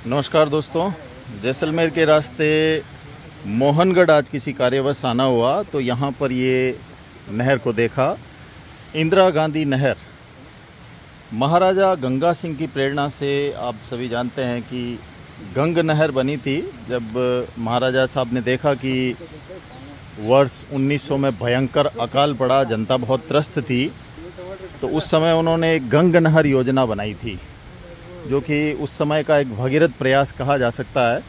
नमस्कार दोस्तों, जैसलमेर के रास्ते मोहनगढ़ आज किसी कार्यवश आना हुआ तो यहाँ पर ये नहर को देखा। इंदिरा गांधी नहर महाराजा गंगा सिंह की प्रेरणा से आप सभी जानते हैं कि गंग नहर बनी थी। जब महाराजा साहब ने देखा कि वर्ष 1900 में भयंकर अकाल पड़ा, जनता बहुत त्रस्त थी, तो उस समय उन्होंने एक गंग नहर योजना बनाई थी, जो कि उस समय का एक भगीरथ प्रयास कहा जा सकता है।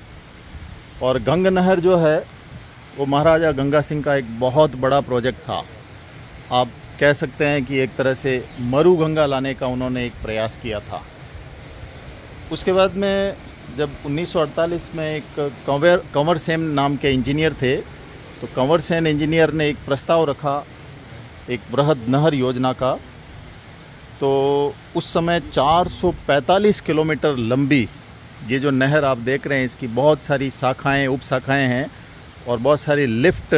और गंग नहर जो है वो महाराजा गंगा सिंह का एक बहुत बड़ा प्रोजेक्ट था। आप कह सकते हैं कि एक तरह से मरु गंगा लाने का उन्होंने एक प्रयास किया था। उसके बाद में जब 1948 में एक कंवर सेन नाम के इंजीनियर थे, तो कंवर सेन इंजीनियर ने एक प्रस्ताव रखा एक बृहद नहर योजना का। तो उस समय 445 किलोमीटर लंबी ये जो नहर आप देख रहे हैं, इसकी बहुत सारी शाखाएं, उप शाखाएँ हैं और बहुत सारी लिफ्ट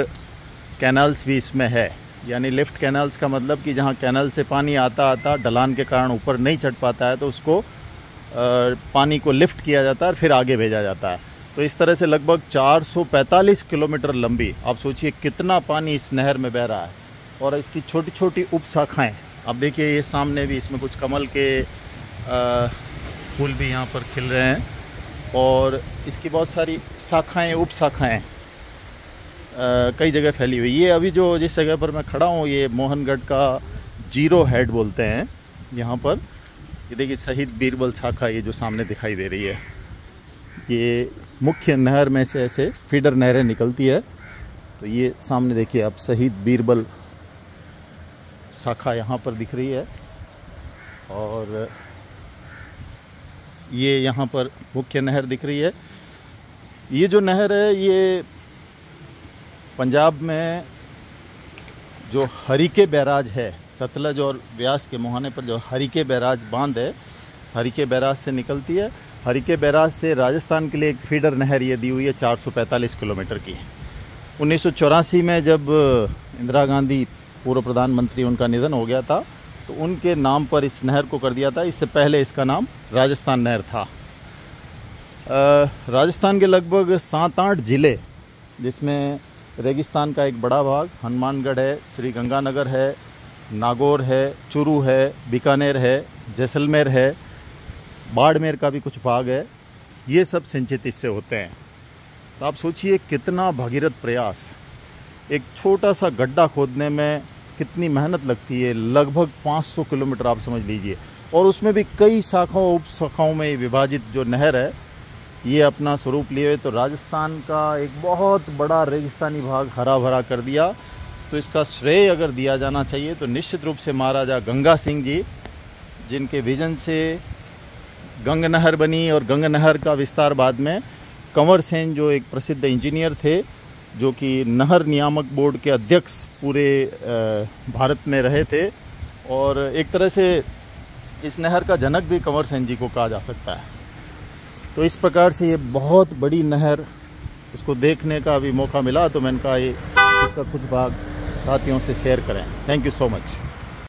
कैनाल्स भी इसमें है। यानी लिफ्ट कैनाल्स का मतलब कि जहां कैनाल से पानी आता ढलान के कारण ऊपर नहीं चढ़ पाता है, तो उसको पानी को लिफ्ट किया जाता है और फिर आगे भेजा जाता है। तो इस तरह से लगभग 445 किलोमीटर लंबी, आप सोचिए कितना पानी इस नहर में बह रहा है। और इसकी छोटी छोटी उप शाखाएँ अब देखिए, ये सामने भी इसमें कुछ कमल के फूल भी यहाँ पर खिल रहे हैं और इसकी बहुत सारी शाखाएं, उप शाखाएँ कई जगह फैली हुई। ये अभी जो जिस जगह पर मैं खड़ा हूँ, ये मोहनगढ़ का जीरो हेड बोलते हैं यहाँ पर। ये देखिए शहीद बीरबल शाखा, ये जो सामने दिखाई दे रही है, ये मुख्य नहर में से ऐसे फीडर नहरें निकलती है। तो ये सामने देखिए आप, शहीद बीरबल शाखा यहाँ पर दिख रही है। और ये यहाँ पर मुख्य नहर दिख रही है। ये जो नहर है, ये पंजाब में जो हरिके बैराज है, सतलज और व्यास के मुहाने पर जो हरिके बैराज बांध है, हरिके बैराज से निकलती है। हरिके बैराज से राजस्थान के लिए एक फीडर नहर ये दी हुई है 445 किलोमीटर की। 1984 में जब इंदिरा गांधी पूर्व प्रधानमंत्री, उनका निधन हो गया था, तो उनके नाम पर इस नहर को कर दिया था। इससे पहले इसका नाम राजस्थान नहर था। राजस्थान के लगभग 7-8 ज़िले, जिसमें रेगिस्तान का एक बड़ा भाग, हनुमानगढ़ है, श्री गंगानगर है, नागौर है, चूरू है, बीकानेर है, जैसलमेर है, बाड़मेर का भी कुछ भाग है, ये सब सिंचित इससे होते हैं। तो आप सोचिए कितना भगीरथ प्रयास। एक छोटा सा गड्ढा खोदने में कितनी मेहनत लगती है, लगभग 500 किलोमीटर आप समझ लीजिए। और उसमें भी कई शाखाओं, उप शाखाओं में विभाजित जो नहर है, ये अपना स्वरूप लिए। तो राजस्थान का एक बहुत बड़ा रेगिस्तानी भाग हरा भरा कर दिया। तो इसका श्रेय अगर दिया जाना चाहिए तो निश्चित रूप से महाराजा गंगा सिंह जी, जिनके विजन से गंग नहर बनी। और गंग नहर का विस्तार बाद में कंवर सेन, जो एक प्रसिद्ध इंजीनियर थे, जो कि नहर नियामक बोर्ड के अध्यक्ष पूरे भारत में रहे थे, और एक तरह से इस नहर का जनक भी कंवर सेन जी को कहा जा सकता है। तो इस प्रकार से ये बहुत बड़ी नहर, इसको देखने का भी मौका मिला, तो मैंने कहा ये इसका कुछ भाग साथियों से शेयर करें। Thank you so much.